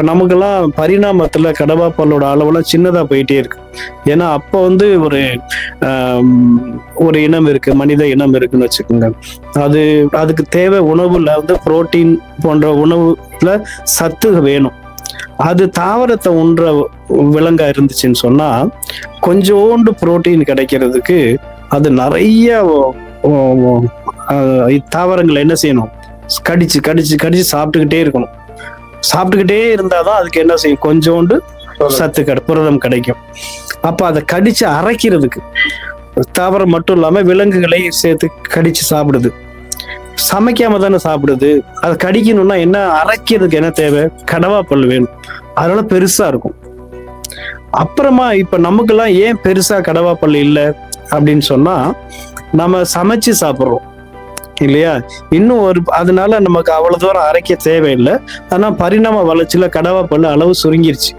இப்போ நமக்கெல்லாம் பரிணாமத்துல கடவா பல்லோட அளவெல்லாம் சின்னதா போயிட்டே இருக்கு. ஏன்னா அப்போ வந்து ஒரு இனம் இருக்கு, மனித இனம் இருக்குன்னு வச்சுக்கோங்க. அதுக்கு தேவை உணவுல வந்து புரோட்டீன் போன்ற உணவுல சத்து வேணும். அது தாவரத்தை உண்ற விலங்கா இருந்துச்சுன்னு சொன்னா கொஞ்சோண்டு புரோட்டீன் கிடைக்கிறதுக்கு அது நிறைய தாவரங்களை என்ன செய்யணும், கடிச்சு கடிச்சு கடிச்சு சாப்பிட்டுக்கிட்டே இருக்கணும். சாப்பிட்டுக்கிட்டே இருந்தாதான் அதுக்கு என்ன செய்யும், கொஞ்சோண்டு சத்து புரதம் கிடைக்கும். அப்ப அதை கடிச்சு அரைக்கிறதுக்கு தாவரம் மட்டும் இல்லாம விலங்குகளை சேர்த்து கடிச்சு சாப்பிடுது. சமைக்காம தானே சாப்பிடுது. அதை கடிக்கணும்னா என்ன, அரைக்கிறதுக்கு என்ன தேவை, கடவா பல் வேணும். அதனால பெருசா இருக்கும். அப்புறமா இப்ப நமக்கெல்லாம் ஏன் பெருசா கடவா பல் இல்லை அப்படின்னு சொன்னா, நம்ம சமைச்சு சாப்பிட்றோம் இல்லையா. இன்னும் அதனால நமக்கு அவ்வளவு தூரம் அரைக்க தேவையில்லை. ஆனா பரிணாம வளர்ச்சியில கடவா பல் அளவு சுருங்கிருச்சு.